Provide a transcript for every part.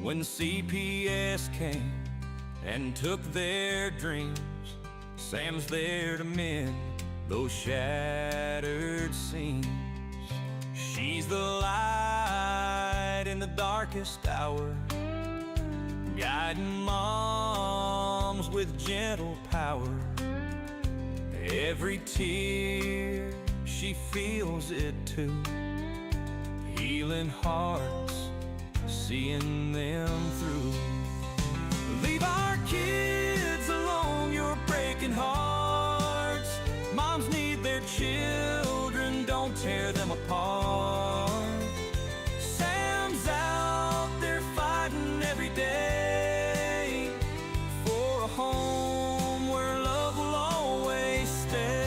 When CPS came and took their dreams, Sam's there to mend those shattered seams. She's the light in the darkest hour, guiding moms with gentle power. Every tear, she feels it too, healing hearts, seeing them through. Leave our kids alone, you're breaking hearts. Moms need their children, don't tear them apart. Sam's out there fighting every day for a home where love will always stay.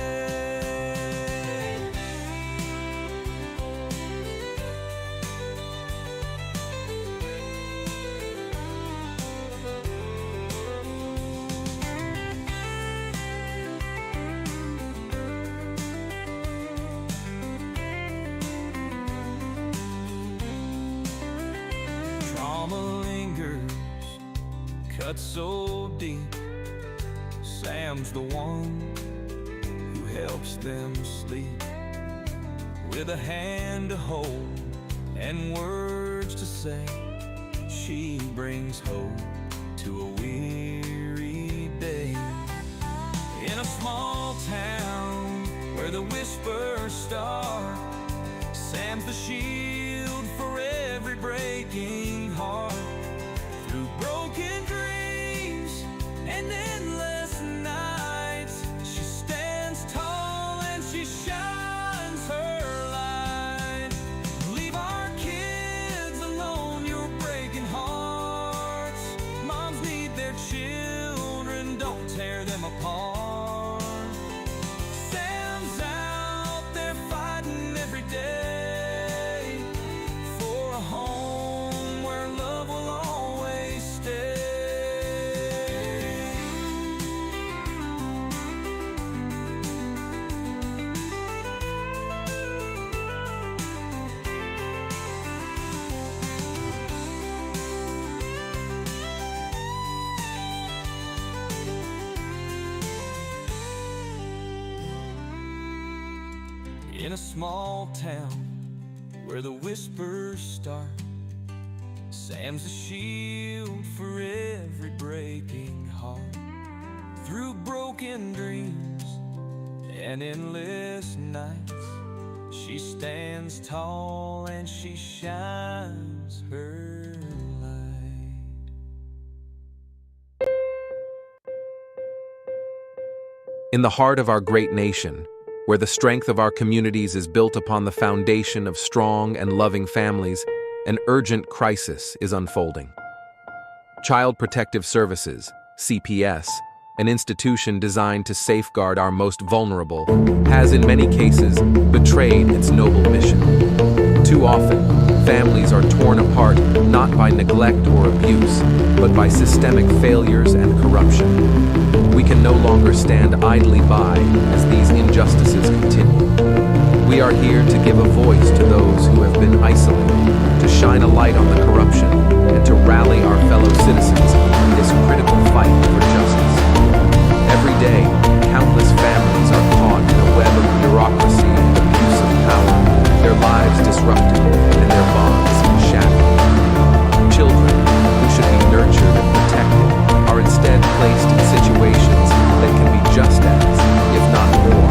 Trauma lingers, cut so deep. Sam's the one who helps them sleep, with a hand to hold and words to say. She brings hope to a weary day. In a small town where the whispers start, Sam's the shield for every breaking heart. Through broken dreams and endless nights, she stands tall and she shines her light. Leave our kids alone, you're breaking hearts. Moms need their children, don't tear them apart. Sam's out there fighting every day for a home where love will always stay. In a small town where the whispers start, Sam's a shield for every breaking heart. Through broken dreams and endless nights, she stands tall and she shines her light. In the heart of our great nation, where the strength of our communities is built upon the foundation of strong and loving families, an urgent crisis is unfolding. Child Protective Services, CPS, an institution designed to safeguard our most vulnerable, has in many cases betrayed its noble mission. Too often, families are torn apart not by neglect or abuse, but by systemic failures and corruption. We can no longer stand idly by as these injustices continue. We are here to give a voice to those who have been isolated, to shine a light on the corruption, and to rally our fellow citizens in this critical fight for justice. Every day, countless families are caught in a web of bureaucracy and abuse of power, their lives disrupted and their bonds shattered. Children, who should be nurtured and protected, are instead placed in situations that can be just as, if not more,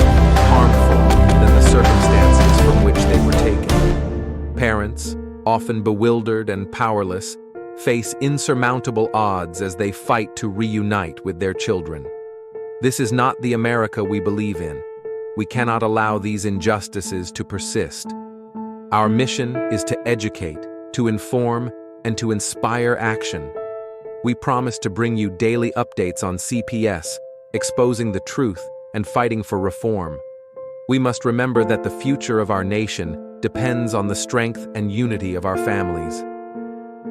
harmful than the circumstances from which they were taken. Parents, often bewildered and powerless, face insurmountable odds as they fight to reunite with their children. This is not the America we believe in. We cannot allow these injustices to persist. Our mission is to educate, to inform, and to inspire action. We promise to bring you daily updates on CPS, exposing the truth and fighting for reform. We must remember that the future of our nation depends on the strength and unity of our families.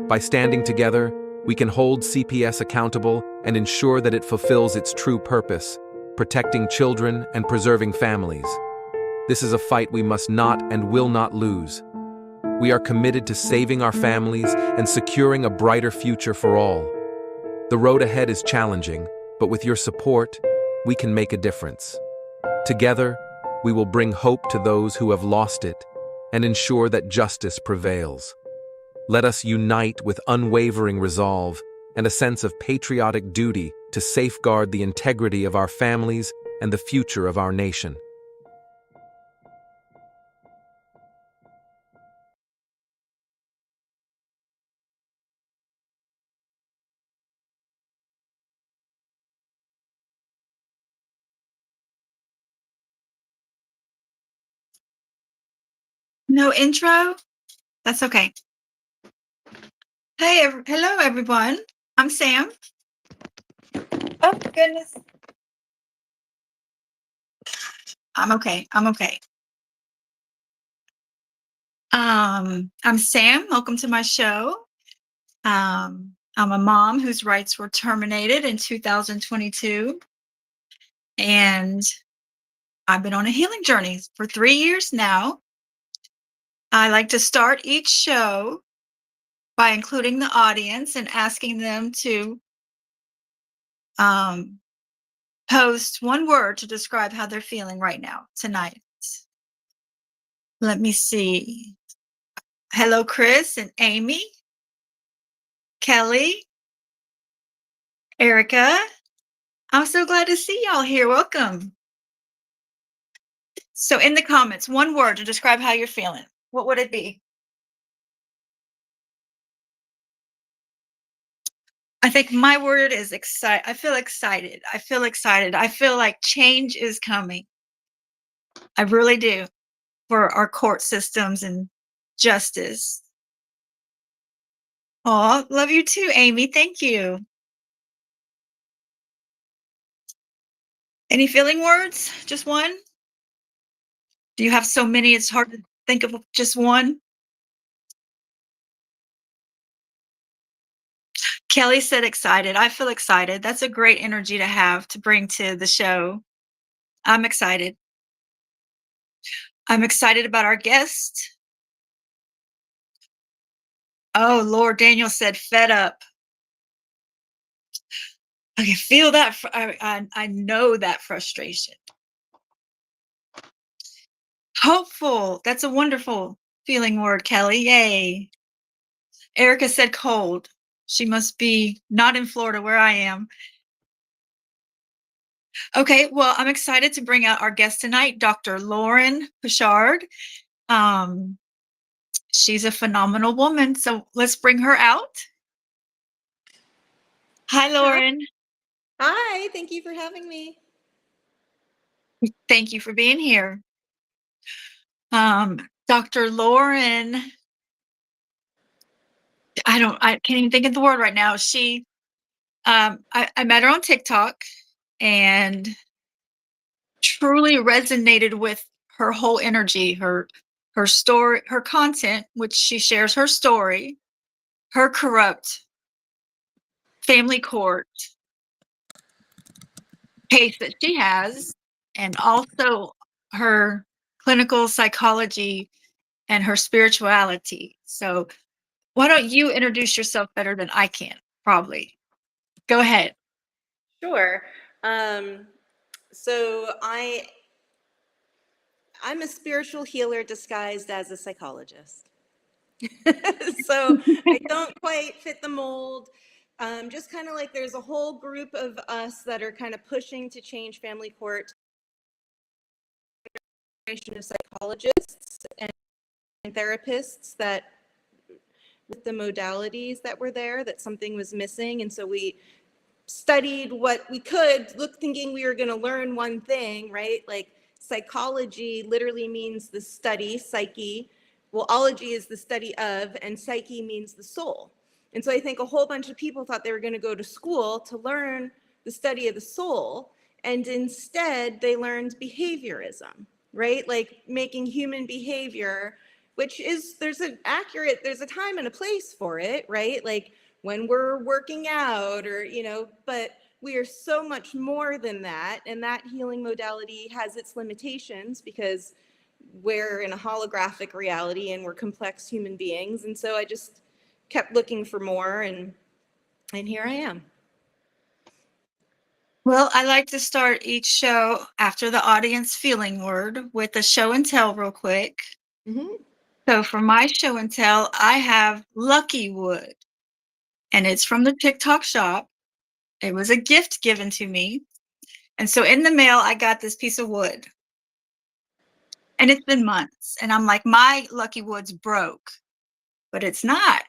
By standing together, we can hold CPS accountable and ensure that it fulfills its true purpose, protecting children and preserving families. This is a fight we must not and will not lose. We are committed to saving our families and securing a brighter future for all. The road ahead is challenging, but with your support, we can make a difference. Together, we will bring hope to those who have lost it and ensure that justice prevails. Let us unite with unwavering resolve and a sense of patriotic duty to safeguard the integrity of our families and the future of our nation. No intro? That's okay. Hey, hello everyone. I'm Sam. Oh goodness. I'm okay. I'm Sam. Welcome to my show. I'm a mom whose rights were terminated in 2022, and I've been on a healing journey for 3 years now. I like to start each show by including the audience and asking them to post one word to describe how they're feeling right now, tonight. Let me see. Hello, Chris and Amy, Kelly, Erica. I'm so glad to see y'all here. Welcome. So in the comments, one word to describe how you're feeling. What would it be? I think my word is excited. I feel excited. I feel like change is coming. I really do, for our court systems and justice. Oh, love you too, Amy. Thank you. Any feeling words? Just one? Do you have so many it's hard to think of just one? Kelly said excited. I feel excited. That's a great energy to have to bring to the show. I'm excited. I'm excited about our guest. Oh, Lord, Daniel said fed up. I can feel that. I know that frustration. Hopeful. That's a wonderful feeling word, Kelly. Yay. Erica said cold. She must be not in Florida where I am. Okay, well, I'm excited to bring out our guest tonight, Dr. Lauren Pichard. She's a phenomenal woman, so let's bring her out. Hi, Lauren. Hi, thank you for having me. Thank you for being here. Dr. Lauren, I can't even think of the word right now. She, I met her on TikTok and truly resonated with her whole energy, her story, her content, which she shares her story, her corrupt family court case that she has, and also her clinical psychology and her spirituality. So why don't you introduce yourself better than I can, probably. Go ahead. Sure. So I'm a spiritual healer disguised as a psychologist. So I don't quite fit the mold. Just kind of like there's a whole group of us that are kind of pushing to change family court. Of psychologists and therapists that with the modalities that were there, that something was missing, and so we studied what we could, thinking we were going to learn one thing, right? Like psychology literally means the study, psyche. Well, ology is the study of, and psyche means the soul. And so I think a whole bunch of people thought they were going to go to school to learn the study of the soul, and instead they learned behaviorism, right? Like making human behavior, which is, there's a time and a place for it, right? Like when we're working out or, but we are so much more than that. And that healing modality has its limitations because we're in a holographic reality and we're complex human beings. And so I just kept looking for more, and here I am. Well, I like to start each show after the audience feeling word with a show and tell real quick. Mm-hmm. So for my show and tell, I have Lucky Wood, and it's from the TikTok shop. It was a gift given to me. And so in the mail, I got this piece of wood. And it's been months. And I'm like, my Lucky Wood's broke. But it's not.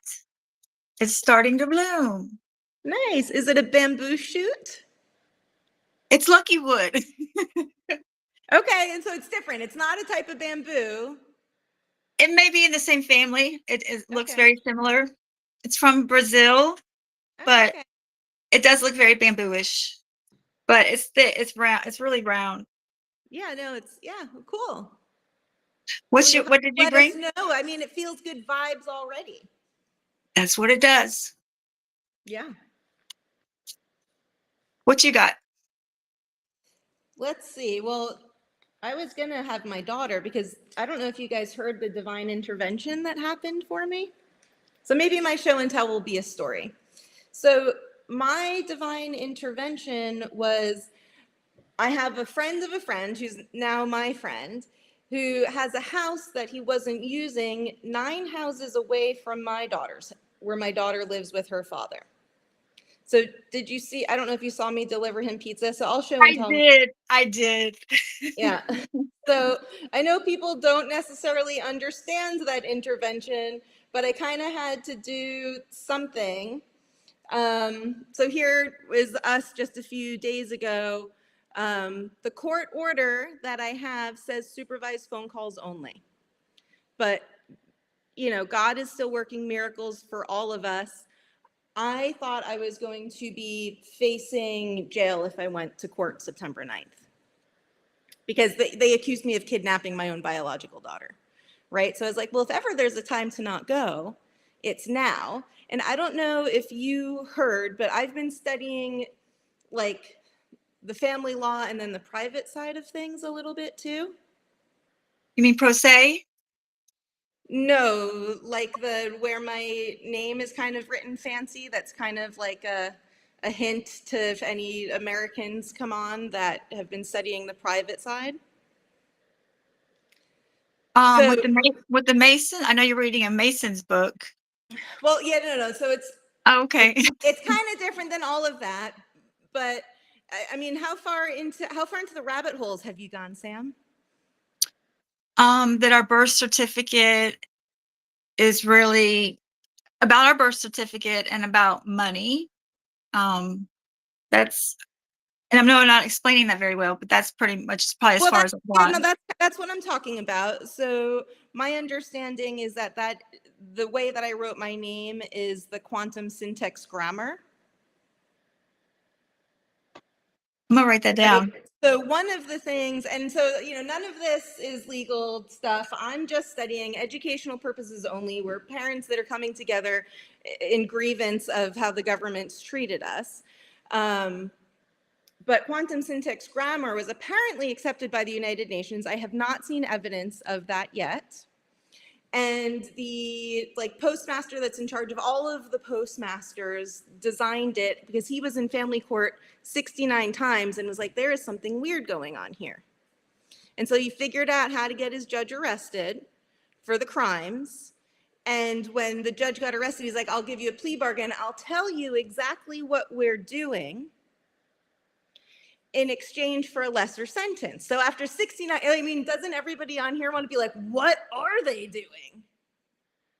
It's starting to bloom. Nice. Is it a bamboo shoot? It's Lucky Wood. Okay, and so it's different. It's not a type of bamboo. It may be in the same family. It looks Okay. very similar. It's from Brazil, Oh, but okay. it does look very bamboo-ish. But it's thick. It's round. It's really round. Yeah, no, it's, yeah, cool. What Well, you'll did you let us bring? know. I mean, it feels good vibes already. That's what it does. Yeah. What you got? Let's see. Well, I was going to have my daughter, because I don't know if you guys heard the divine intervention that happened for me. So maybe my show and tell will be a story. So my divine intervention was, I have a friend of a friend who's now my friend, who has a house that he wasn't using 9 houses away from my daughter's, where my daughter lives with her father. So did you see, I don't know if you saw me deliver him pizza, so I'll show and tell. I did. Yeah. So I know people don't necessarily understand that intervention, but I kind of had to do something. So here was us just a few days ago. The court order that I have says supervised phone calls only. But, you know, God is still working miracles for all of us. I thought I was going to be facing jail if I went to court September 9th, because they accused me of kidnapping my own biological daughter, right? So I was like, well, if ever there's a time to not go, it's now. And I don't know if you heard, but I've been studying like the family law and then the private side of things a little bit too. You mean pro se? No, like the where my name is kind of written fancy. That's kind of like a hint to if any Americans come on that have been studying the private side. So, With the Mason. I know you're reading a Mason's book. well, yeah, no. So Oh, okay. it's kind of different than all of that, but I mean, how far into the rabbit holes have you gone, Sam? That our birth certificate is really about our birth certificate and about money. That's, and I know I'm not explaining that very well, but that's pretty much probably as Well, far as I've yeah, no, gone. that's what I'm talking about. So my understanding is that the way that I wrote my name is the quantum syntax grammar. I'm gonna write that down. Right. So one of the things, and so, you know, none of this is legal stuff. I'm just studying educational purposes only. We're parents that are coming together in grievance of how the government's treated us. But quantum syntax grammar was apparently accepted by the United Nations. I have not seen evidence of that yet. And the postmaster that's in charge of all of the postmasters designed it because he was in family court 69 times and was like, there is something weird going on here. And so he figured out how to get his judge arrested for the crimes. And when the judge got arrested, he's like, I'll give you a plea bargain. I'll tell you exactly what we're doing in exchange for a lesser sentence. So after 69, I mean, doesn't everybody on here want to be like, what are they doing?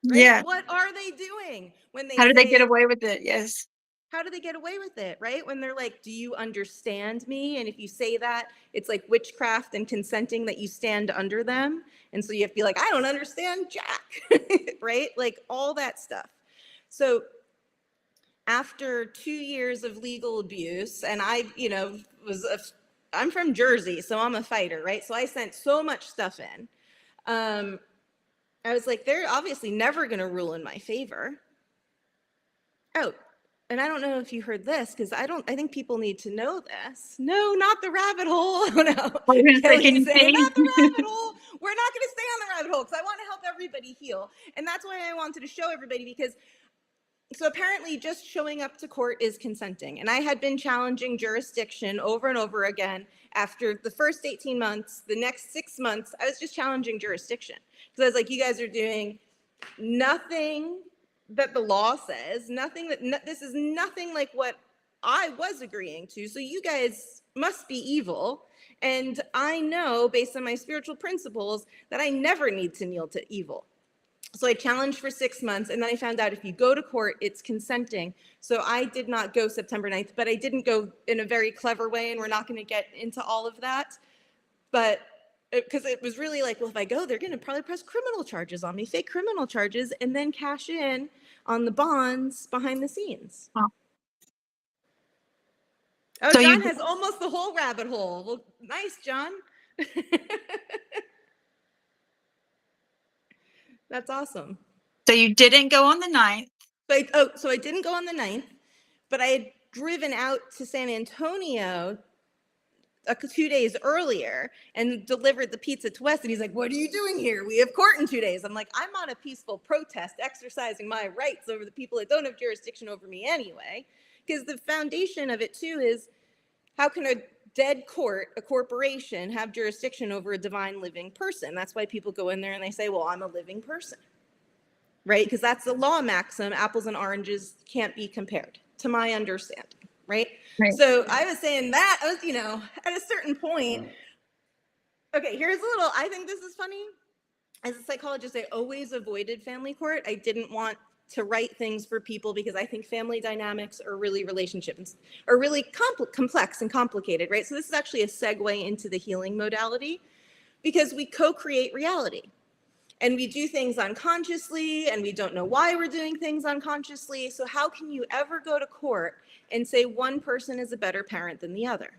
Right? Yeah. What are they doing when they How did they get say, away with it? Yes. how do they get away with it? Right? When they're like, do you understand me? And if you say that, it's like witchcraft and consenting that you stand under them. And so you have to be like, I don't understand Jack. Right? Like all that stuff. So after 2 years of legal abuse, and I, you know, I'm from Jersey, so I'm a fighter, right? So I sent so much stuff in. I was like, they're obviously never going to rule in my favor. Oh, and I don't know if you heard this, because I think people need to know this. No, not the rabbit hole. Oh, no. I was gonna say, can Kelly's you saying, see? not the rabbit hole. We're not going to stay on the rabbit hole because I want to help everybody heal. And that's why I wanted to show everybody, because so apparently just showing up to court is consenting. And I had been challenging jurisdiction over and over again. After the first 18 months, the next 6 months, I was just challenging jurisdiction. Because I was like, you guys are doing nothing that the law says, nothing that, this is nothing like what I was agreeing to. So you guys must be evil. And I know, based on my spiritual principles, that I never need to kneel to evil. So I challenged for 6 months, and then I found out if you go to court, it's consenting. So I did not go September 9th, but I didn't go in a very clever way, and we're not going to get into all of that. But because it was really like, well, if I go, they're going to probably press criminal charges on me, fake criminal charges, and then cash in on the bonds behind the scenes. Oh. Oh, So John you has almost the whole rabbit hole. Well, nice, John. That's awesome. so you didn't go on the 9th. So I didn't go on the 9th, but I had driven out to San Antonio 2 days earlier and delivered the pizza to Wes. And he's like, what are you doing here? We have court in 2 days. I'm like, I'm on a peaceful protest, exercising my rights over the people that don't have jurisdiction over me anyway. Because the foundation of it too is, how can a dead court, a corporation, have jurisdiction over a divine living person? That's why people go in there and they say, well, I'm a living person. Right? Because that's the law maxim. Apples and oranges can't be compared, to my understanding. Right? So I was saying that, I was, at a certain point, okay, here's a little, I think this is funny. As a psychologist, I always avoided family court. I didn't want to write things for people because I think family dynamics or really relationships are really complex and complicated, right? So this is actually a segue into the healing modality, because we co-create reality. And we do things unconsciously, and we don't know why we're doing things unconsciously. So how can you ever go to court and say one person is a better parent than the other?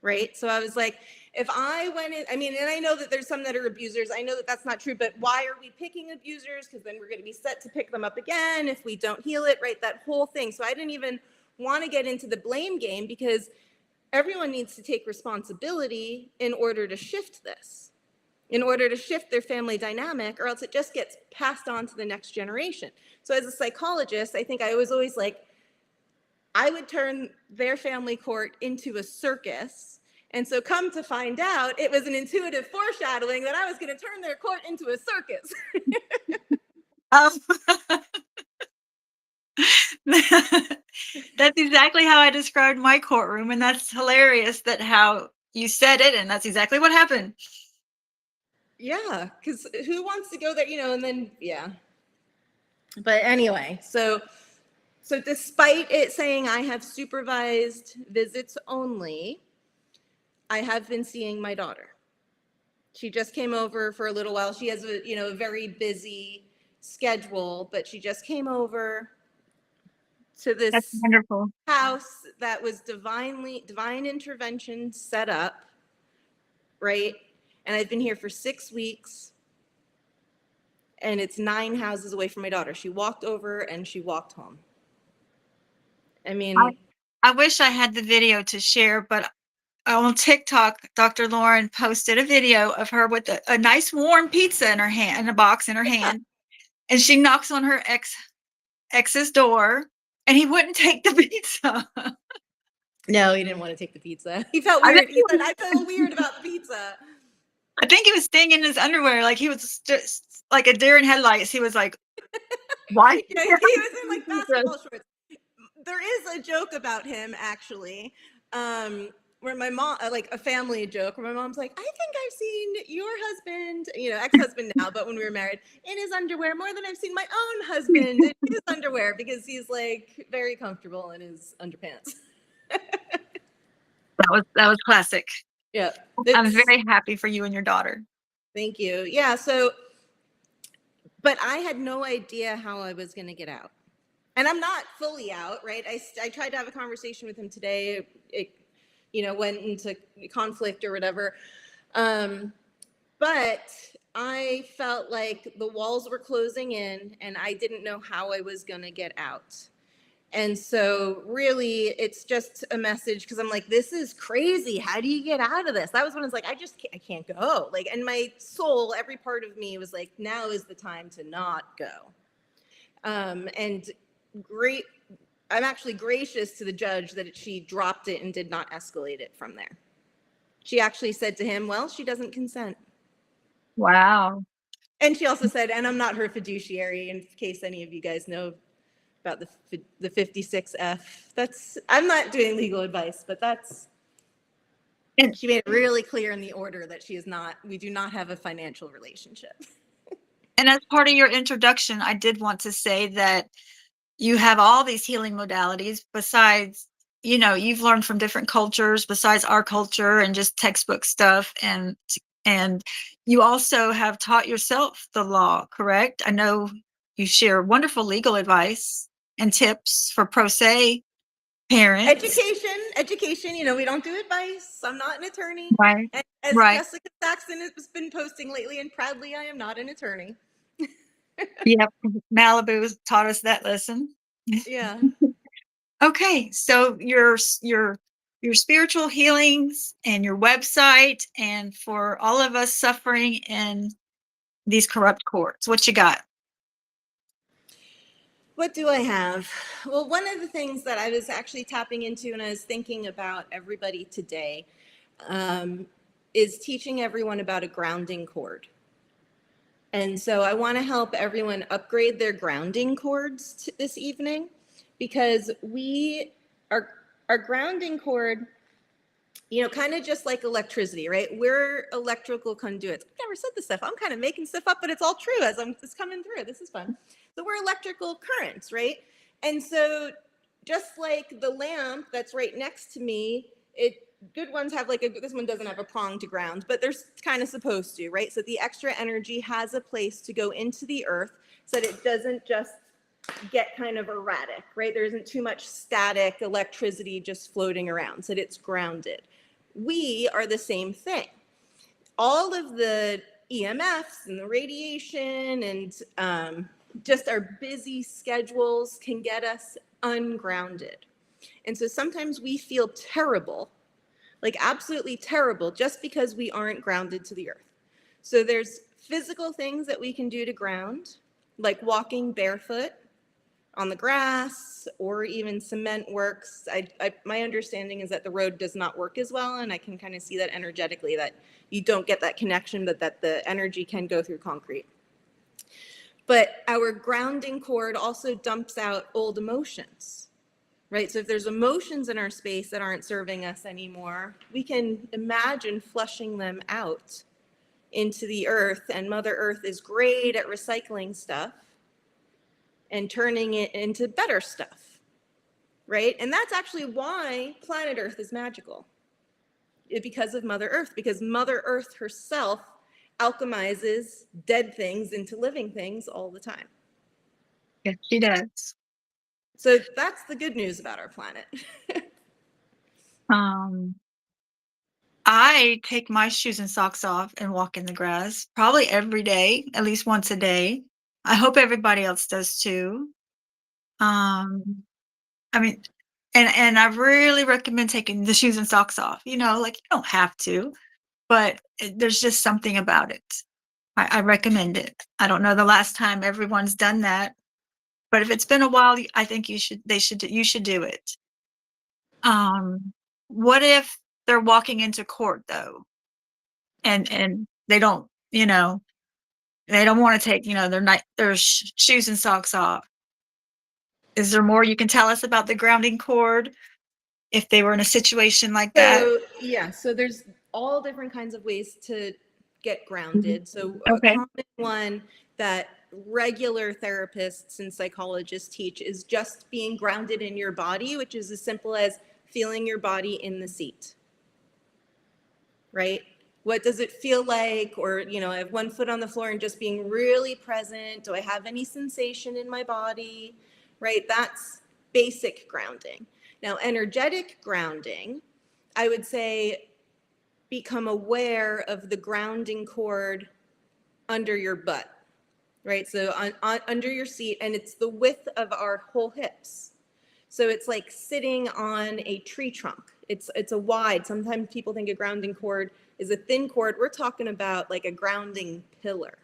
Right? So I was like, if I went in, and I know that there's some that are abusers. I know that that's not true, but why are we picking abusers? Because then we're going to be set to pick them up again if we don't heal it, right? That whole thing. So I didn't even want to get into the blame game, because everyone needs to take responsibility in order to shift this, in order to shift their family dynamic, or else it just gets passed on to the next generation. So as a psychologist, I think I was always like, I would turn their family court into a circus. And so come to find out, it was an intuitive foreshadowing that I was going to turn their court into a circus. That's exactly how I described my courtroom, and that's hilarious that how you said it, and that's exactly what happened. Yeah, because who wants to go there, and then, yeah. But anyway, so despite it saying I have supervised visits only, I have been seeing my daughter. She just came over for a little while. She has a very busy schedule, but she just came over to That's this wonderful. house that was divine intervention set up, right? And I've been here for 6 weeks, and it's 9 houses away from my daughter. She walked over and she walked home. I wish I had the video to share, but on TikTok, Dr. Lauren posted a video of her with a nice warm pizza in her hand, in a box in her hand, and she knocks on her ex's door, and he wouldn't take the pizza. No, he didn't want to take the pizza. He felt weird. He said, I feel weird about the pizza. I think he was staying in his underwear, like he was just like a deer in headlights. He was like, why? Yeah, he was in like basketball shorts. There is a joke about him, actually, where my mom, like a family joke, where my mom's like, I think I've seen your husband, ex-husband now, but when we were married, in his underwear more than I've seen my own husband in his underwear, because he's like very comfortable in his underpants. That was classic. Yeah. I'm very happy for you and your daughter. Thank you. Yeah. So, but I had no idea how I was going to get out. And I'm not fully out, right? I tried to have a conversation with him today. It, went into conflict or whatever. But I felt like the walls were closing in, and I didn't know how I was going to get out. And so really it's just a message, because I'm like, this is crazy. How do you get out of this? That was when it's like, I can't go. Like, and my soul, every part of me was like, now is the time to not go. And great, I'm actually gracious to the judge that she dropped it and did not escalate it from there. She actually said to him, well, she doesn't consent. Wow. And she also said, and I'm not her fiduciary, in case any of you guys know about the 56F. That's, I'm not doing legal advice, but that's, And, she made it really clear in the order that she is not, we do not have a financial relationship. and as part of your introduction, I did want to say that you have all these healing modalities besides, you've learned from different cultures besides our culture and just textbook stuff. And you also have taught yourself the law, correct? I know you share wonderful legal advice and tips for pro se parents. Education, we don't do advice. I'm not an attorney. Right. And as Right. Jessica Saxon has been posting lately, and proudly, I am not an attorney. Yep. Malibu taught us that lesson. Yeah. Okay, so your spiritual healings and your website, and for all of us suffering in these corrupt courts, what you got? What do I have? Well, one of the things that I was actually tapping into and I was thinking about everybody today is teaching everyone about a grounding cord. And so I want to help everyone upgrade their grounding cords this evening, because our grounding cord, kind of just like electricity, right? We're electrical conduits. I've never said this stuff. I'm kind of making stuff up, but it's all true as it's coming through. This is fun. So we're electrical currents, right? And so just like the lamp that's right next to me, good ones have this one doesn't have a prong to ground, but they're kind of supposed to, right? So the extra energy has a place to go into the earth so that it doesn't just get kind of erratic, right? There isn't too much static electricity just floating around, so that it's grounded. We are the same thing. All of the EMFs and the radiation and just our busy schedules can get us ungrounded. And so sometimes we feel terrible, like absolutely terrible, just because we aren't grounded to the earth. So there's physical things that we can do to ground, like walking barefoot on the grass, or even cement works. My understanding is that the road does not work as well, and I can kind of see that energetically, that you don't get that connection, but that the energy can go through concrete. But our grounding cord also dumps out old emotions, right? So if there's emotions in our space that aren't serving us anymore, we can imagine flushing them out into the earth, and Mother Earth is great at recycling stuff and turning it into better stuff, right? And that's actually why planet Earth is magical, because of Mother Earth, because Mother Earth herself alchemizes dead things into living things all the time. Yes, she does. So that's the good news about our planet. I take my shoes and socks off and walk in the grass probably every day, at least once a day. I hope everybody else does too. I mean, and I really recommend taking the shoes and socks off. Like, you don't have to, but there's just something about it. I recommend it. I don't know the last time everyone's done that, but if it's been a while, I think you should do it. What if they're walking into court though, and they don't, they don't want to take, their shoes and socks off? Is there more you can tell us about the grounding cord if they were in a situation like that? So yeah, so there's all different kinds of ways to get grounded. So a Okay. common one that regular therapists and psychologists teach is just being grounded in your body, which is as simple as feeling your body in the seat, right? What does it feel like? Or, I have one foot on the floor and just being really present. Do I have any sensation in my body, right? That's basic grounding. Now, energetic grounding, I would say become aware of the grounding cord under your butt, right? So under your seat, and it's the width of our whole hips. So it's like sitting on a tree trunk. It's a wide, sometimes people think a grounding cord is a thin cord. We're talking about like a grounding pillar.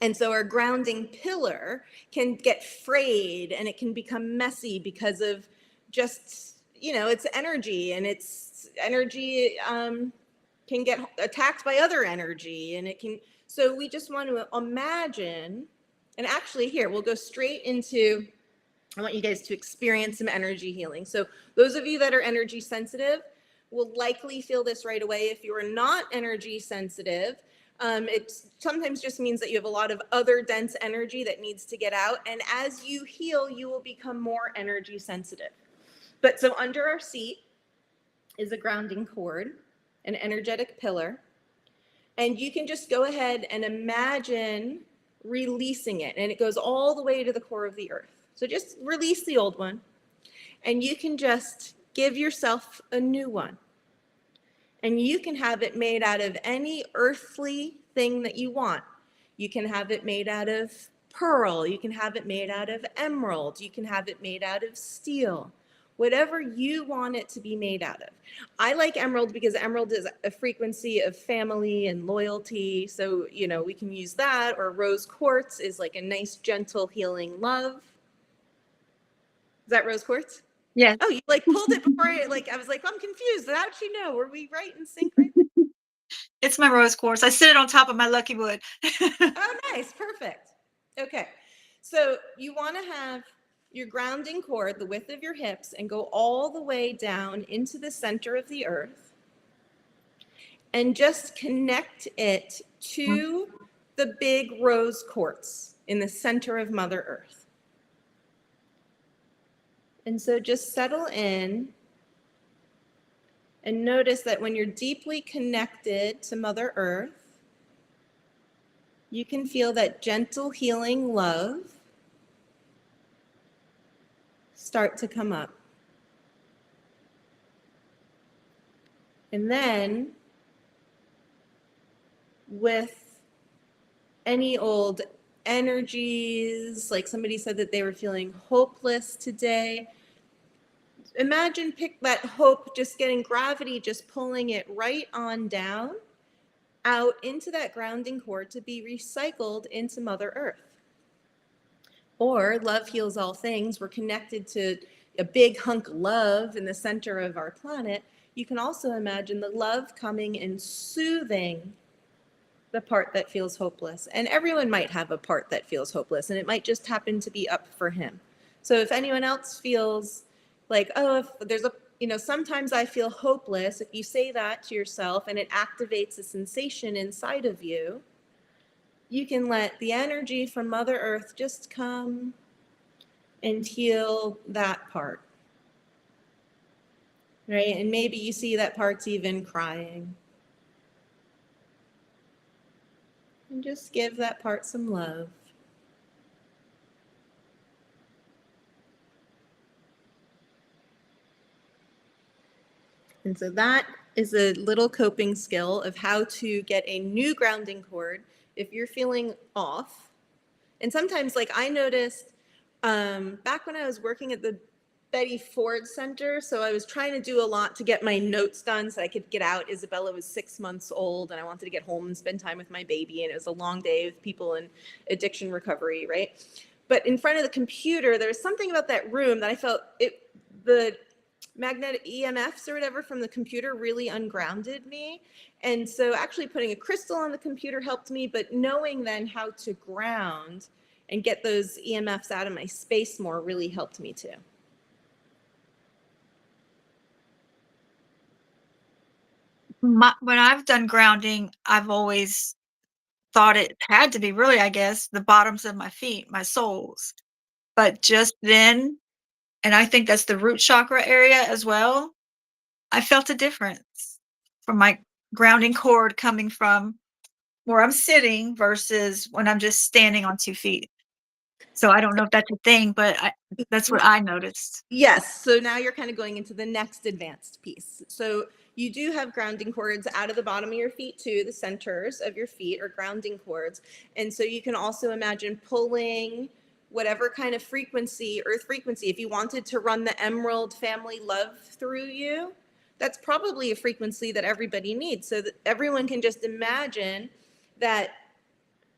And so our grounding pillar can get frayed and it can become messy because of just, it's energy, and it's energy can get attacked by other energy, and it can, so we just want to imagine, and actually here, we'll go straight into, I want you guys to experience some energy healing. So those of you that are energy sensitive will likely feel this right away. If you are not energy sensitive, it sometimes just means that you have a lot of other dense energy that needs to get out. And as you heal, you will become more energy sensitive. But so under our seat is a grounding cord, an energetic pillar. And you can just go ahead and imagine releasing it. And it goes all the way to the core of the earth. So just release the old one. And you can just give yourself a new one. And you can have it made out of any earthly thing that you want. You can have it made out of pearl. You can have it made out of emerald. You can have it made out of steel. Whatever you want it to be made out of. I like emerald because emerald is a frequency of family and loyalty. So, we can use that. Or rose quartz is like a nice, gentle, healing love. Is that rose quartz? Yes. Oh, you pulled it before I was like, I'm confused. How'd she know? Were we right in sync right there? It's my rose quartz. I sit on top of my lucky wood. Oh, nice. Perfect. Okay. So you want to have your grounding cord the width of your hips and go all the way down into the center of the earth and just connect it to the big rose quartz in the center of Mother Earth. And so just settle in and notice that when you're deeply connected to Mother Earth, you can feel that gentle healing love start to come up. And then with any old energies, like somebody said that they were feeling hopeless today, imagine pick that hope just getting gravity, just pulling it right on down out into that grounding cord to be recycled into Mother Earth. Or love heals all things. We're connected to a big hunk of love in the center of our planet. You can also imagine the love coming and soothing the part that feels hopeless. And everyone might have a part that feels hopeless, and it might just happen to be up for him. So if anyone else feels like, oh, if there's sometimes I feel hopeless, if you say that to yourself and it activates a sensation inside of you, you can let the energy from Mother Earth just come and heal that part. Right? And maybe you see that part's even crying. And just give that part some love. And so that is a little coping skill of how to get a new grounding cord if you're feeling off. And sometimes, I noticed back when I was working at the Betty Ford Center, so I was trying to do a lot to get my notes done so I could get out. Isabella was 6 months old, and I wanted to get home and spend time with my baby, and it was a long day with people in addiction recovery, right? But in front of the computer, there was something about that room that I felt the magnetic EMFs or whatever from the computer really ungrounded me. And so actually putting a crystal on the computer helped me, but knowing then how to ground and get those EMFs out of my space more really helped me too. When I've done grounding, I've always thought it had to be really, I guess, the bottoms of my feet, my soles. But just then, and I think that's the root chakra area as well, I felt a difference from my grounding cord coming from where I'm sitting versus when I'm just standing on 2 feet. So I don't know if that's a thing, but that's what I noticed. Yes. So now you're kind of going into the next advanced piece. So you do have grounding cords out of the bottom of your feet too. The centers of your feet are grounding cords. And so you can also imagine pulling whatever kind of frequency, earth frequency, if you wanted to run the emerald family love through you, that's probably a frequency that everybody needs. So that everyone can just imagine that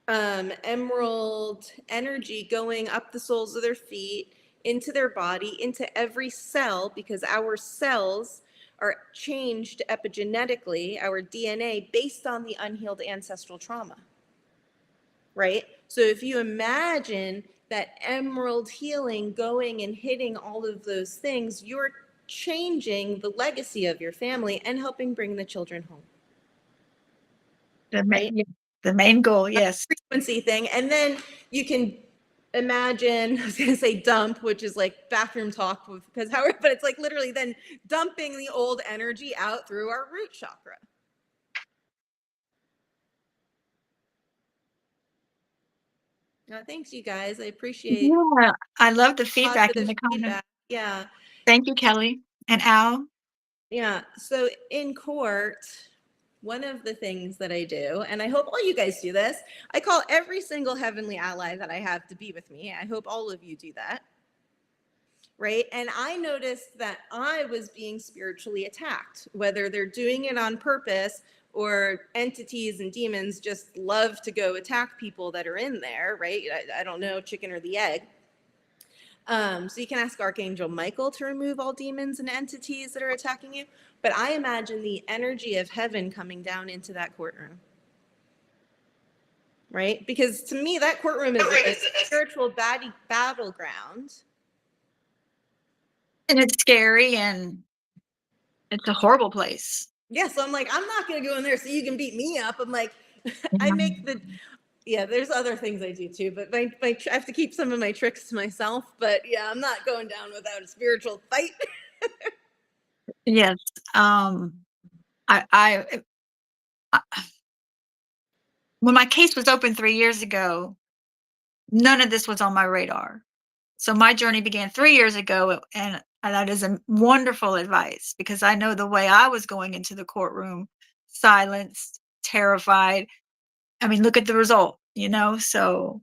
emerald energy going up the soles of their feet, into their body, into every cell, because our cells are changed epigenetically, our DNA, based on the unhealed ancestral trauma. Right? So if you imagine that emerald healing going and hitting all of those things, you're changing the legacy of your family and helping bring the children home. Right? The main goal, yes. Frequency thing. And then you can imagine, I was going to say dump, which is like bathroom talk, because Howard, but it's like literally then dumping the old energy out through our root chakra. Thanks, you guys. I appreciate Yeah, I love the feedback in positive the comments. feedback. Yeah. Thank you, Kelly and Al. Yeah. So in court, one of the things that I do, and I hope all you guys do this, I call every single heavenly ally that I have to be with me. I hope all of you do that. Right? And I noticed that I was being spiritually attacked, whether they're doing it on purpose or entities and demons just love to go attack people that are in there, right? I don't know, chicken or the egg. So you can ask Archangel Michael to remove all demons and entities that are attacking you. But I imagine the energy of heaven coming down into that courtroom. Right? Because to me, that courtroom is a spiritual battleground. And it's scary and it's a horrible place. Yeah, so I'm like, I'm not going to go in there so you can beat me up. I'm like, I make the, yeah, there's other things I do too, but I have to keep some of my tricks to myself. But yeah, I'm not going down without a spiritual fight. Yes. I when my case was open 3 years ago, none of this was on my radar. So my journey began 3 years ago, and that is a wonderful advice because I know the way I was going into the courtroom, silenced, terrified. I mean, look at the result, you know? So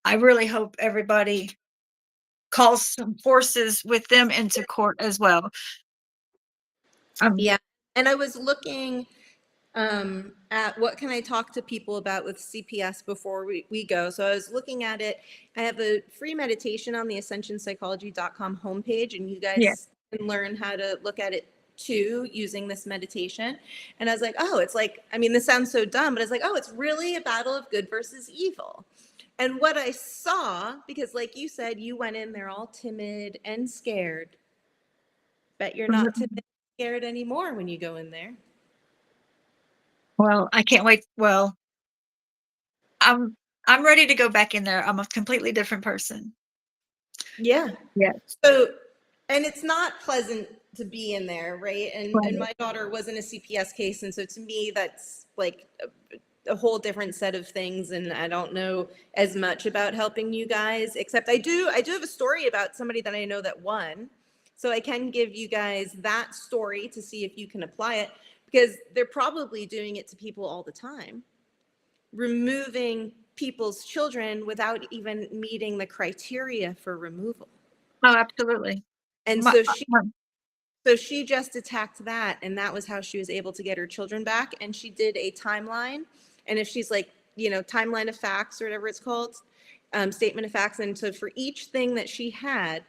I really hope everybody calls some forces with them into court as well. Yeah. And I was looking at what can I talk to people about with CPS before we go. So I was looking at it. I have a free meditation on the ascensionpsychology.com homepage, and you guys can learn how to look at it too using this meditation. And I was like, oh, it's like, I mean, this sounds so dumb, but I was like, oh, it's really a battle of good versus evil. And what I saw, because like you said, you went in there all timid and scared. Bet you're not timid and scared anymore when you go in there. Well, I can't wait. Well, I'm ready to go back in there. I'm a completely different person. Yeah. Yeah. So, and it's not pleasant to be in there, right? And my daughter was in a CPS case, and so to me, that's like a whole different set of things. And I don't know as much about helping you guys, except I do have a story about somebody that I know that won. So I can give you guys that story to see if you can apply it, because they're probably doing it to people all the time, removing people's children without even meeting the criteria for removal. Oh, absolutely. And so she just attacked that, and that was how she was able to get her children back. And she did a timeline, and if she's like, you know, timeline of facts or whatever it's called, statement of facts. And so for each thing that she had,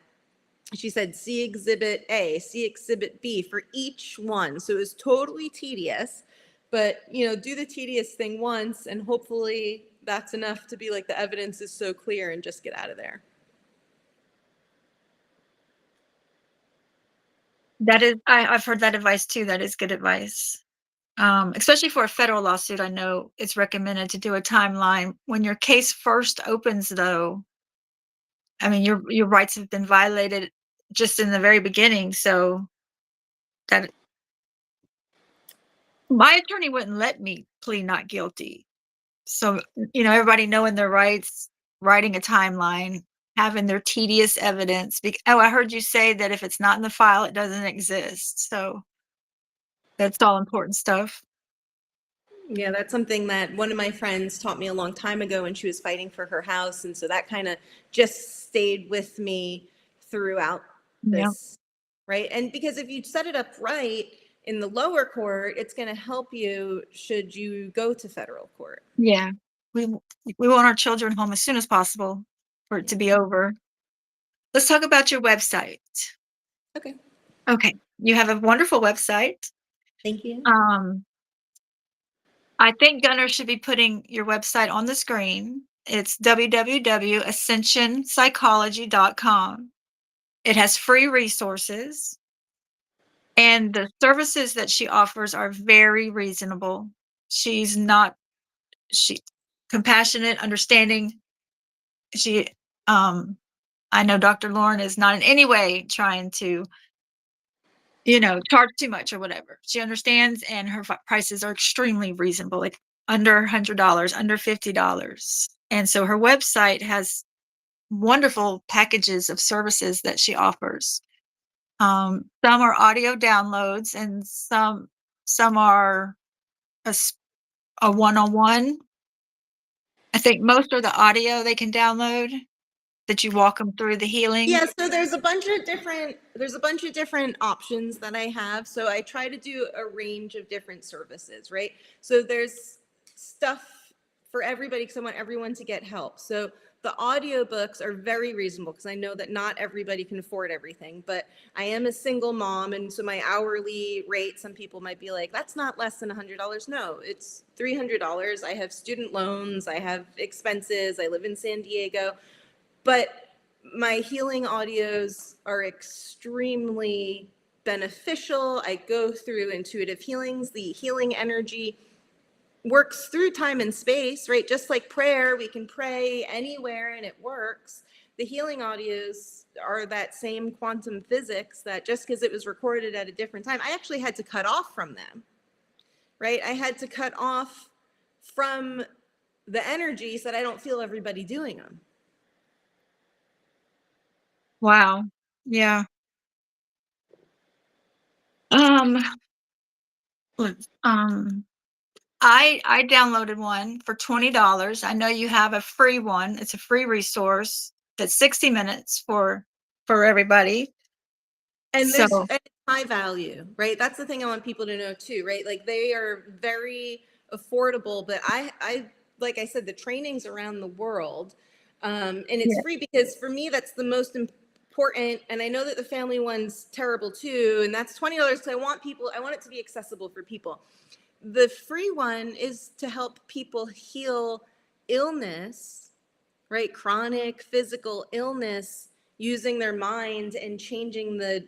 she said, see exhibit A, see exhibit B for each one. So it was totally tedious, but you know, do the tedious thing once, and hopefully that's enough to be like, the evidence is so clear, and just get out of there. That is, I've heard that advice too. That is good advice. Especially for a federal lawsuit, I know it's recommended to do a timeline. When your case first opens, though, I mean, your rights have been violated just in the very beginning. So that my attorney wouldn't let me plead not guilty. So, you know, everybody knowing their rights, writing a timeline, having their tedious evidence. Oh, I heard you say that if it's not in the file, it doesn't exist. So that's all important stuff. Yeah, that's something that one of my friends taught me a long time ago when she was fighting for her house. And so that kind of just stayed with me throughout Yeah. this, right? And because if you set it up right in the lower court, it's going to help you should you go to federal court. Yeah. We we want our children home as soon as possible for it to be over. Let's talk about your website. Okay. Okay. You have a wonderful website. Thank you. Um, I think Gunnar should be putting your website on the screen. It's www.ascensionpsychology.com. It has free resources, and the services that she offers are very reasonable. She's not she compassionate, understanding. She I know Dr. Lauren is not in any way trying to, charge too much or whatever. She understands, and her prices are extremely reasonable, like under $100, under $50. And so her website has wonderful packages of services that she offers. Some are audio downloads, and some are a one-on-one. I think most are the audio they can download that you walk them through the healing. Yeah, so there's a bunch of different options that I have. So I try to do a range of different services, right? So there's stuff for everybody because I want everyone to get help. So the audiobooks are very reasonable because I know that not everybody can afford everything, but I am a single mom, and so my hourly rate, some people might be like, that's not less than $100. No, it's $300. I have student loans, I have expenses, I live in San Diego, but my healing audios are extremely beneficial. I go through intuitive healings. The healing energy works through time and space, right? Just like prayer, we can pray anywhere and it works. The healing audios are that same quantum physics that just because it was recorded at a different time, I actually had to cut off from them, right? I had to cut off from the energy so that I don't feel everybody doing them. Wow. Yeah. Um, um, I downloaded one for $20. I know you have a free one. It's a free resource that's 60 minutes for everybody. And So, there's high value, right? That's the thing I want people to know too, right? Like they are very affordable, but like I said, the training's around the world. And it's yeah. free because for me, that's the most important. And I know that the family one's terrible too. And that's $20 because I want it to be accessible for people. The free one is to help people heal illness, right? Chronic physical illness using their mind and changing the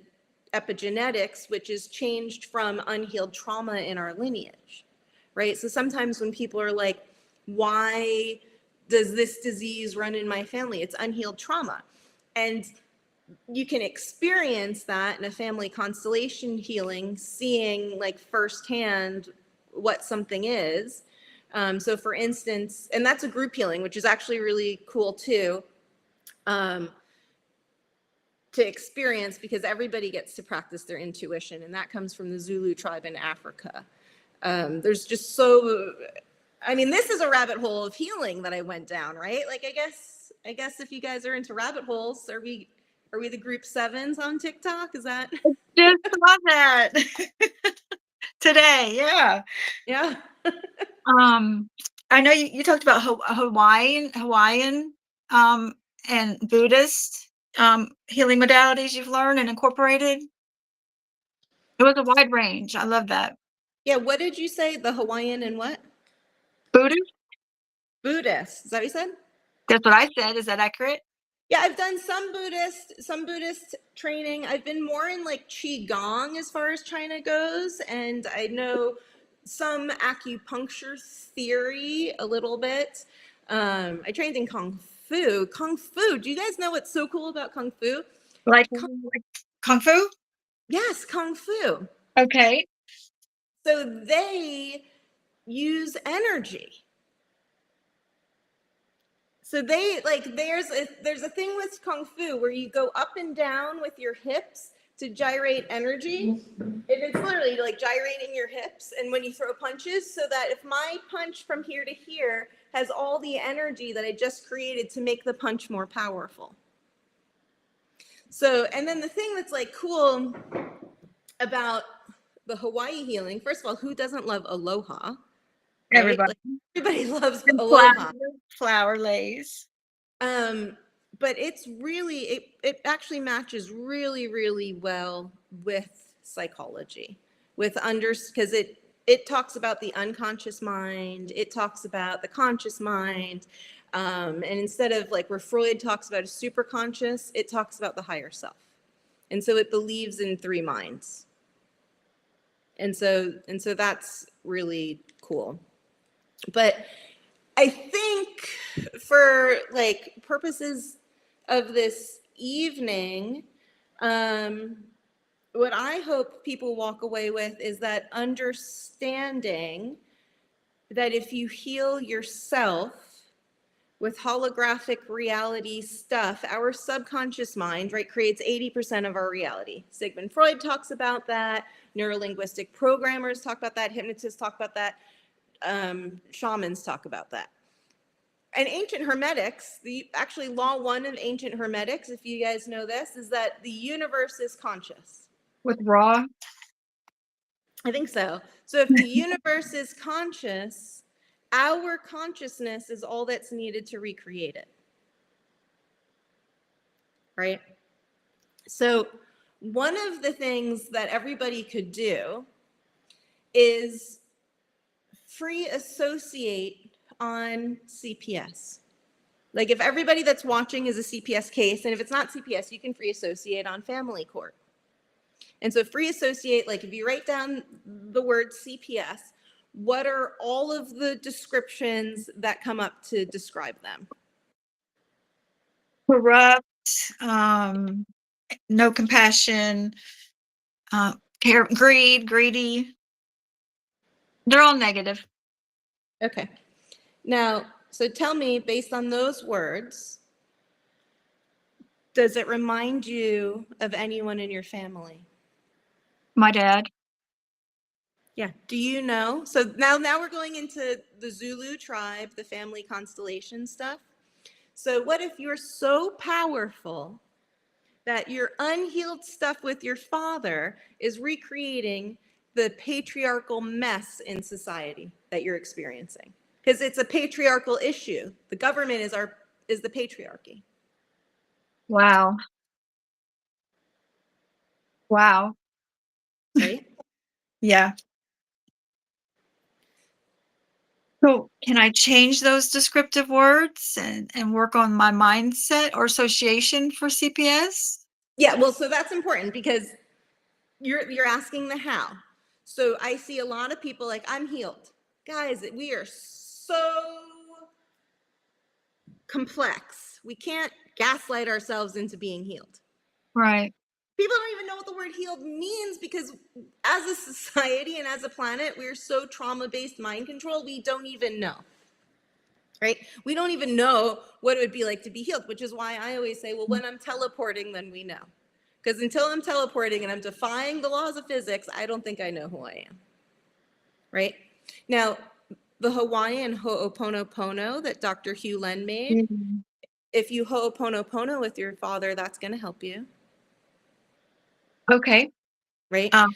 epigenetics, which is changed from unhealed trauma in our lineage, right? So sometimes when people are like, why does this disease run in my family? It's unhealed trauma. And you can experience that in a family constellation healing, seeing like firsthand what something is. So for instance, and that's a group healing, which is actually really cool too. To experience because everybody gets to practice their intuition, and that comes from the Zulu tribe in Africa. There's just this is a rabbit hole of healing that I went down, right? Like I guess if you guys are into rabbit holes, are we the group sevens on TikTok? Is that Just saw that today. Yeah. yeah? I know you talked about Hawaiian, um, and Buddhist, healing modalities you've learned and incorporated. It was a wide range. I love that. Yeah, what did you say? The Hawaiian and what? Buddhist? Buddhist. Is that what you said? That's what I said. Is that accurate? Yeah, I've done some Buddhist training. I've been more in like Qigong as far as China goes, and I know some acupuncture theory a little bit. I trained in Kung Fu. Kung Fu, do you guys know what's so cool about Kung Fu? Like Kung Fu? Yes, Kung Fu. Okay. So they use energy. So there's a thing with Kung Fu where you go up and down with your hips to gyrate energy. And it's literally like gyrating your hips and when you throw punches, so that if my punch from here to here has all the energy that I just created to make the punch more powerful. So, and then the thing that's like cool about the Hawaii healing, first of all, who doesn't love aloha? Right? Everybody. Like, everybody loves And aloha. flower lace. But it's really, it actually matches really, really well with psychology, because it talks about the unconscious mind, it talks about the conscious mind, and instead of like where Freud talks about a superconscious, it talks about the higher self. And so it believes in three minds. And so that's really cool. But I think for like purposes of this evening, what I hope people walk away with is that understanding that if you heal yourself with holographic reality stuff, our subconscious mind, right, creates 80% of our reality. Sigmund Freud talks about that. Neurolinguistic programmers talk about that. Hypnotists talk about that. Shamans talk about that. And ancient hermetics, actually law one of ancient hermetics, if you guys know this, is that the universe is conscious. With Ra? I think so. So if the universe is conscious, our consciousness is all that's needed to recreate it. Right? So one of the things that everybody could do is free associate on CPS. Like if everybody that's watching is a CPS case, and if it's not CPS, you can free associate on family court. And so free associate, like if you write down the word CPS, what are all of the descriptions that come up to describe them? Corrupt, no compassion, greedy. They're all negative. Okay. Now, so tell me, based on those words, does it remind you of anyone in your family? My dad. Yeah. Do you know? So now we're going into the Zulu tribe, the family constellation stuff. So what if you're so powerful that your unhealed stuff with your father is recreating the patriarchal mess in society that you're experiencing? Because it's a patriarchal issue. The government is the patriarchy. Wow. Wow. Right? Yeah. So can I change those descriptive words and work on my mindset or association for CPS? Yeah, well, so that's important because you're asking the how. So I see a lot of people like, I'm healed. Guys, we are so complex. We can't gaslight ourselves into being healed. Right. People don't even know what the word healed means because as a society and as a planet, we're so trauma-based mind control, we don't even know. Right? We don't even know what it would be like to be healed, which is why I always say, well, when I'm teleporting, then we know. Because until I'm teleporting and I'm defying the laws of physics, I don't think I know who I am. Right? Now, the Hawaiian ho'oponopono that Dr. Hugh Len made, if you ho'oponopono with your father, that's going to help you. Okay. Right? No,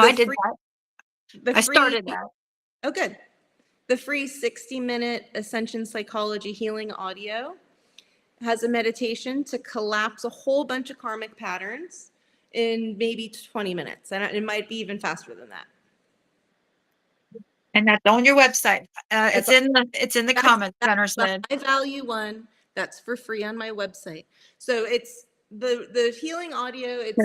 I did that. I started that. Oh, good. The free 60-minute Ascension Psychology Healing audio has a meditation to collapse a whole bunch of karmic patterns in maybe 20 minutes. And it might be even faster than that. And that's on your website. It's in the comments, Gunnar said. I value one. That's for free on my website. So it's the healing audio. It's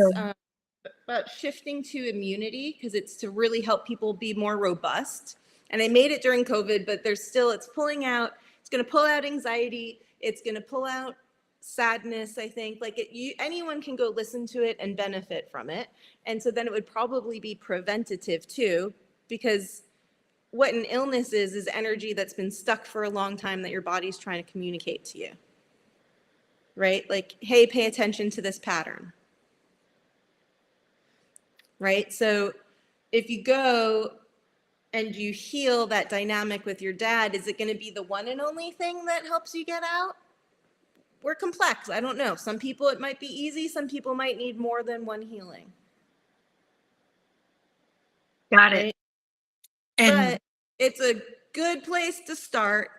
about shifting to immunity because it's to really help people be more robust. And I made it during COVID, but it's going to pull out anxiety. It's going to pull out sadness, I think. Like anyone can go listen to it and benefit from it. And so then it would probably be preventative too, because what an illness is energy that's been stuck for a long time that your body's trying to communicate to you. Right? Like, hey, pay attention to this pattern. right? So if you go and you heal that dynamic with your dad, is it going to be the one and only thing that helps you get out? We're complex. I don't know. Some people it might be easy. Some people might need more than one healing. Got it. Right? And But it's a good place to start,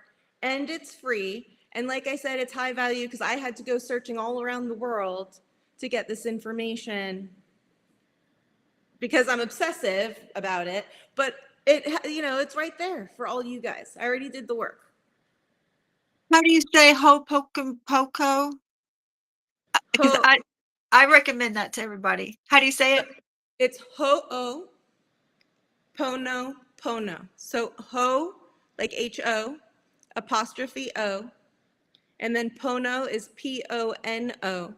and it's free. And like I said, it's high value because I had to go searching all around the world to get this information because I'm obsessive about it. But it's right there for all you guys. I already did the work. how do you say Ho'oponopono? Because Ho, I recommend that to everybody. How do you say it? it's Ho'oponopono. So ho, like Ho, apostrophe O, and then pono is Pono.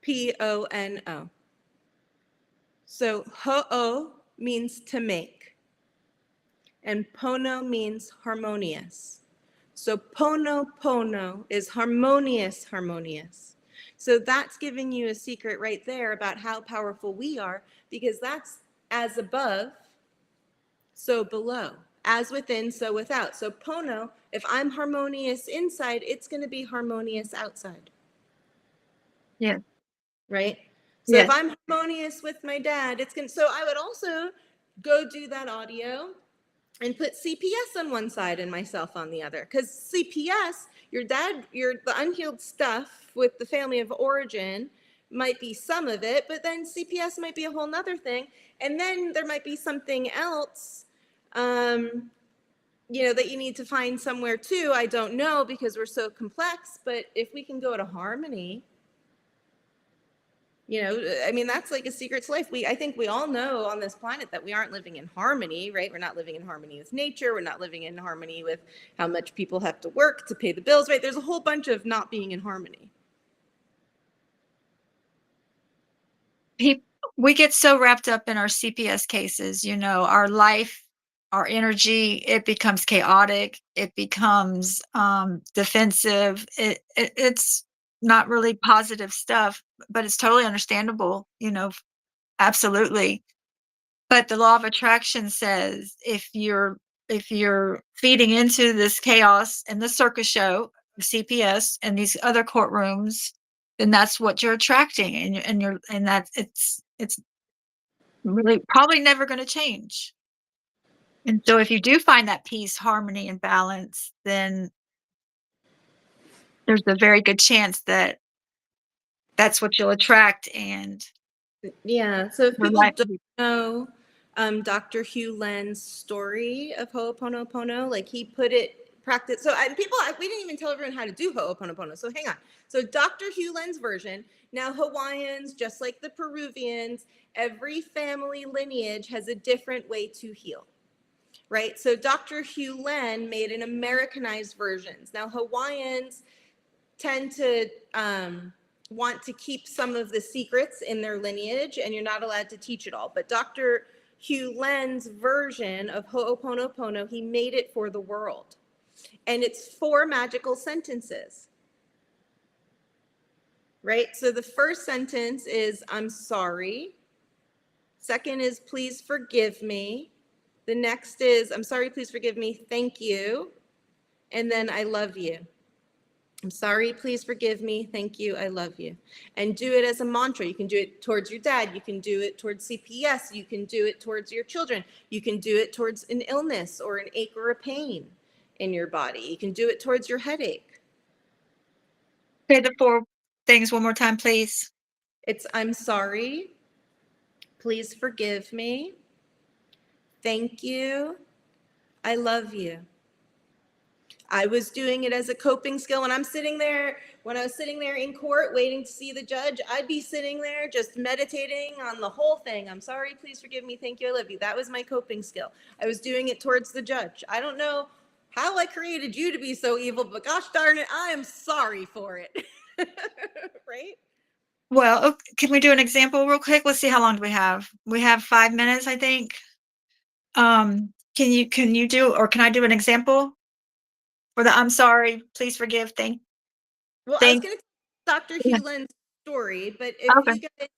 Pono. So ho'o means to make, and pono means harmonious. So pono is harmonious, harmonious. So that's giving you a secret right there about how powerful we are, because that's as above, so below. As within, so without. So pono, if I'm harmonious inside, it's going to be harmonious outside. Yeah. Right? So if Yes. I'm harmonious with my dad, it's going to, so I would also go do that audio and put CPS on one side and myself on the other. Because CPS, the unhealed stuff with the family of origin might be some of it, but then CPS might be a whole nother thing. And then there might be something else, that you need to find somewhere too. I don't know because we're so complex, but if we can go to harmony, that's like a secret to life. I think we all know on this planet that we aren't living in harmony, right? We're not living in harmony with nature. We're not living in harmony with how much people have to work to pay the bills, right? There's a whole bunch of not being in harmony. We get so wrapped up in our CPS cases, our life, our energy, it becomes chaotic, it becomes defensive. It's not really positive stuff, but it's totally understandable, absolutely. But the law of attraction says if you're feeding into this chaos and the circus show, CPS and these other courtrooms, then that's what you're attracting, and that's it's really probably never going to change. And so if you do find that peace, harmony, and balance, then there's a very good chance that that's what you'll attract, and Yeah. So if your people life will don't be. know Dr. Hugh Len's story of Ho'oponopono, like he put it practice. So we didn't even tell everyone how to do Ho'oponopono. So hang on. So Dr. Hugh Len's version. Now Hawaiians, just like the Peruvians, every family lineage has a different way to heal. Right? So Dr. Hugh Len made an Americanized versions. Now Hawaiians tend to want to keep some of the secrets in their lineage, and you're not allowed to teach it all. But Dr. Hugh Len's version of Ho'oponopono, he made it for the world. And it's 4 magical sentences. Right? So the first sentence is, I'm sorry. Second is, please forgive me. The next is, I'm sorry, please forgive me, thank you. And then I love you. I'm sorry, please forgive me, thank you, I love you. And do it as a mantra. You can do it towards your dad. You can do it towards CPS. You can do it towards your children. You can do it towards an illness or an ache or a pain in your body. You can do it towards your headache. Say the 4 things one more time, please. It's, I'm sorry, please forgive me, thank you, I love you. I was doing it as a coping skill when I was sitting there in court waiting to see the judge. I'd be sitting there just meditating on the whole thing. I'm sorry, please forgive me, thank you, I love you. That was my coping skill. I was doing it towards the judge. I don't know how I created you to be so evil, but gosh darn it, I am sorry for it. Right? Well, can we do an example real quick? Let's see, how long do we have? We have 5 minutes, I think. Can you do, or can I do an example for the I'm sorry, please forgive, Well, I was thank going to tell Dr. yeah. Hewlin's story, but if Okay. you guys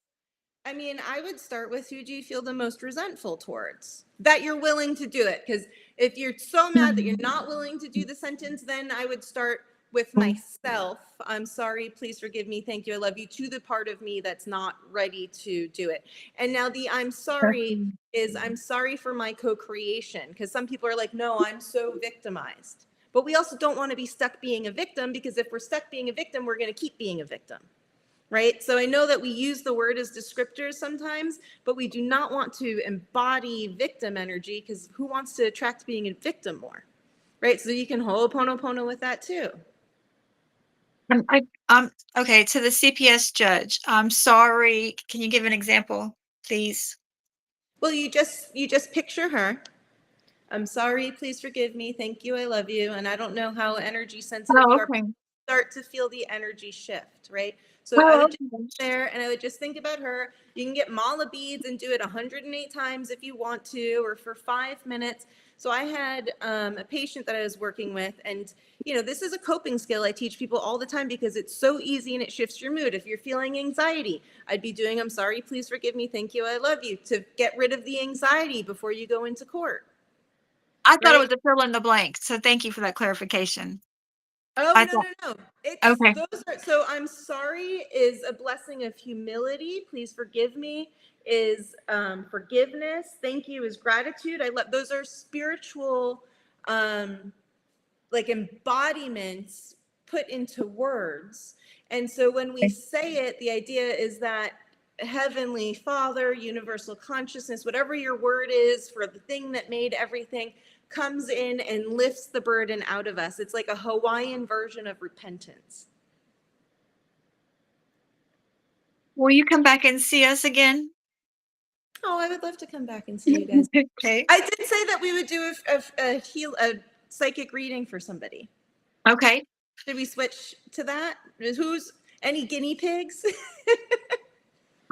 I mean, I would start with who do you feel the most resentful towards? That you're willing to do it. Because if you're so mad that you're not willing to do the sentence, then I would start with myself. I'm sorry, please forgive me, thank you, I love you, to the part of me that's not ready to do it. And now the I'm sorry is I'm sorry for my co-creation. Because some people are like, no, I'm so victimized. But we also don't want to be stuck being a victim, because if we're stuck being a victim, we're going to keep being a victim. Right? So I know that we use the word as descriptors sometimes, but we do not want to embody victim energy, because who wants to attract being a victim more? Right? So you can ho'oponopono with that too. Okay, to the CPS judge, I'm sorry. Can you give an example, please? Well, you just picture her. I'm sorry, please forgive me, thank you, I love you. And I don't know how energy sensitive Oh, you are, okay. start to feel the energy shift, right? So I Oh, would just sit there and I would just think about her. You can get mala beads and do it 108 times if you want to, or for 5 minutes. So I had a patient that I was working with, and this is a coping skill I teach people all the time because it's so easy and it shifts your mood. If you're feeling anxiety, I'd be doing I'm sorry, please forgive me, thank you, I love you, to get rid of the anxiety before you go into court. I thought it Right? was a fill in the blank, so thank you for that clarification. Oh, I no, thought, no, no. It's okay. those are, so I'm sorry is a blessing of humility. Please forgive me is forgiveness. Thank you is gratitude. I love those are spiritual like embodiments put into words. And so when we say it, the idea is that Heavenly Father, universal consciousness, whatever your word is for the thing that made everything, comes in and lifts the burden out of us. It's like a Hawaiian version of repentance. Will you come back and see us again? Oh, I would love to come back and see you guys. Okay. I did say that we would do a psychic reading for somebody. Okay. Should we switch to that? Who's any guinea pigs?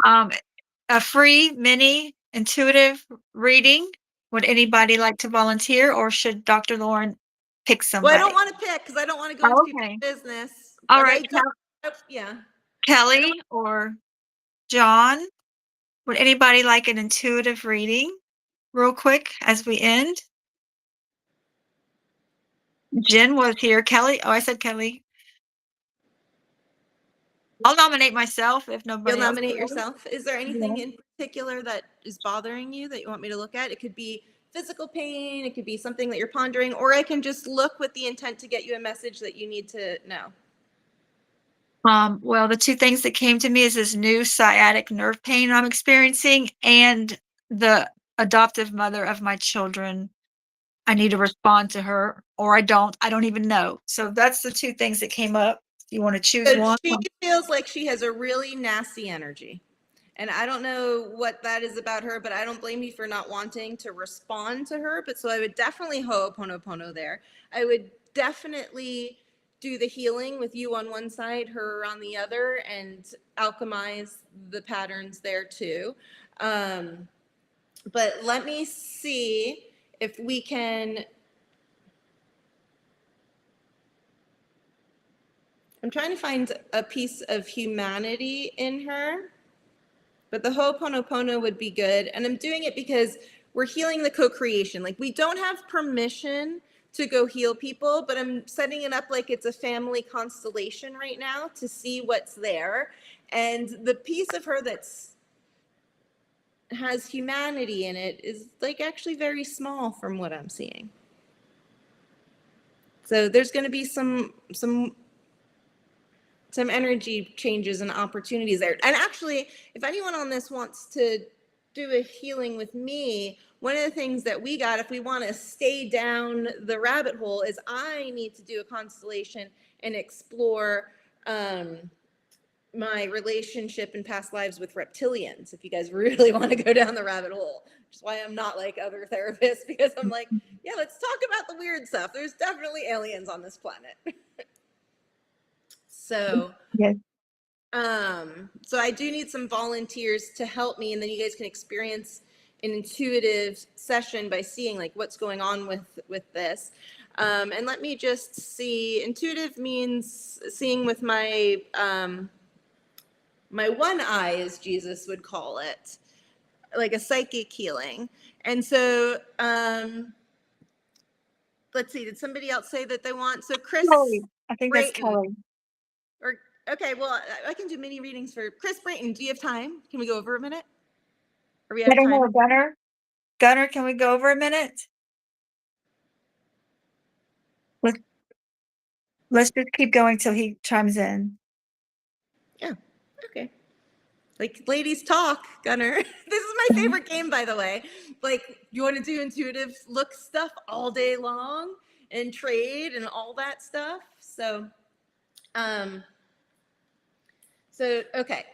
A free mini intuitive reading. Would anybody like to volunteer, or should Dr. Lauren pick Well, I somebody? don't want to pick because I don't want to go into Oh, people's okay. business. All But right, I don't. Yeah. Kelly or John. Would anybody like an intuitive reading real quick as we end? Jen was here. Kelly. Oh, I said Kelly. I'll nominate myself if You'll nobody else nominate will. yourself. Is there Yeah. anything in particular that is bothering you that you want me to look at? It could be physical pain. It could be something that you're pondering, or I can just look with the intent to get you a message that you need to know. Well, the two things that came to me is this new sciatic nerve pain I'm experiencing, and the adoptive mother of my children. I need to respond to her, or I don't. I don't even know. So that's the two things that came up. You want to choose So one? she feels like she has a really nasty energy. And I don't know what that is about her, but I don't blame you for not wanting to respond to her. But so I would definitely ho'oponopono there. I would definitely do the healing with you on one side, her on the other, and alchemize the patterns there too. But let me see if we can. I'm trying to find a piece of humanity in her. But the Ho'oponopono would be good. And I'm doing it because we're healing the co-creation. Like, we don't have permission to go heal people, but I'm setting it up like it's a family constellation right now to see what's there. And the piece of her that's has humanity in it is like actually very small from what I'm seeing. So there's going to be some energy changes and opportunities there. And actually, if anyone on this wants to do a healing with me, one of the things that we got, if we want to stay down the rabbit hole, is I need to do a constellation and explore my relationship in past lives with reptilians, if you guys really want to go down the rabbit hole, which is why I'm not like other therapists, because I'm like, yeah, let's talk about the weird stuff. There's definitely aliens on this planet. So Yes. so I do need some volunteers to help me, and then you guys can experience an intuitive session by seeing like what's going on with this. And let me just see. Intuitive means seeing with my my one eye, as Jesus would call it, like a psychic healing. And so, let's see, did somebody else say that they want? So Chris Kelly. I think that's Brayton, Kelly. or okay, well, I can do mini readings for Chris Brayton. Do you have time? Can we go over a minute? Are we out I of don't know, time? Gunner. Gunner, can we go over a minute? Let's just keep going till he chimes in. Yeah. Okay. Like, ladies talk, Gunner. This is my favorite game, by the way. Like, you want to do intuitive look stuff all day long and trade and all that stuff. So okay.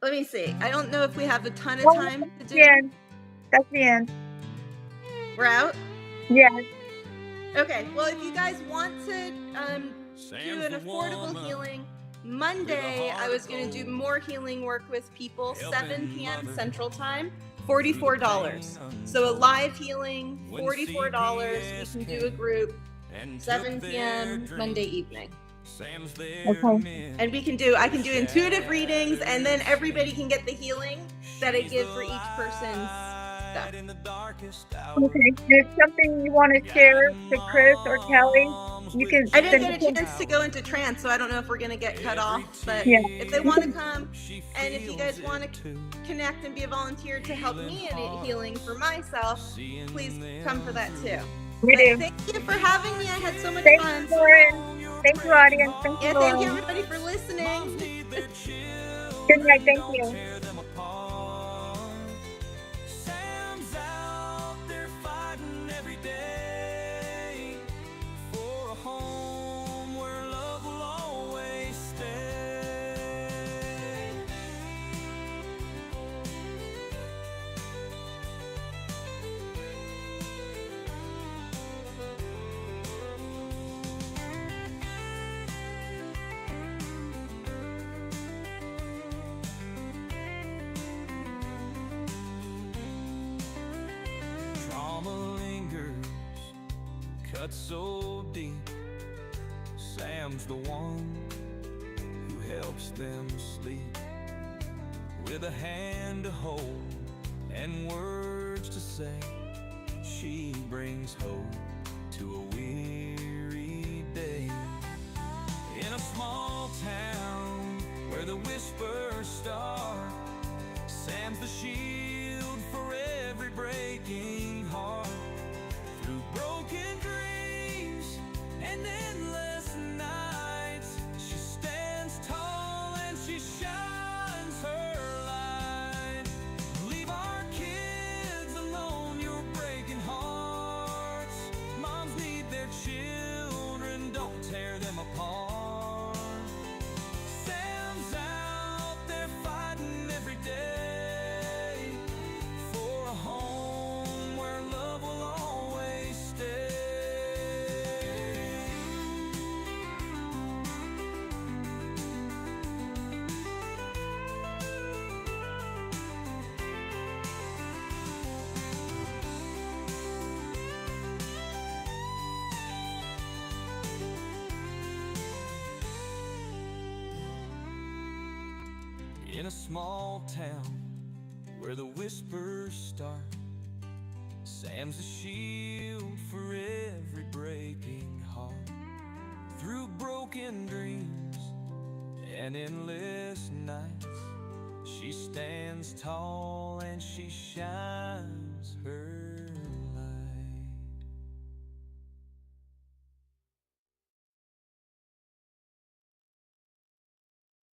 Let me see. I don't know if we have a ton of time to do. Yeah, that's the end. We're out? Yeah. Okay. Well, if you guys want to do an affordable healing, Monday I was going to do more healing work with people, 7 p.m. Central Time, $44. So a live healing, $44. We can do a group, 7 p.m. Monday evening. Okay. And I can do intuitive readings, and then everybody can get the healing that I give for each person's stuff. Okay. If something you want to share to Chris or Kelly, you can. I didn't get a chance to go into trance, so I don't know if we're going to get cut off. But Yeah. if they want to come, and if you guys want to connect and be a volunteer to help me in healing for myself, please come for that too. We do. Thank you for having me. I had so much Thanks, fun. Lauren. Thank you, audience. Thank you, Yeah, Lauren. thank you everybody for listening. Good night. Thank you. Sam's out there fighting every day for a home where love will always stay. Trauma lingers, cut so deep. Sam's the one who helps them sleep, with a hand to hold and words to say. She brings hope to a weary day. In a small town where the whispers start, Sam's the shield for every breaking heart. Through broken dreams and endless nights, she stands tall and she shines her light. Leave our kids alone, you're breaking hearts. Moms need their children, don't tear them apart. Sam's out there fighting every day for a home where love will always stay. In a small town where the whispers start, Sam's a shield for every breaking heart. Through broken dreams and endless nights, she stands tall and she shines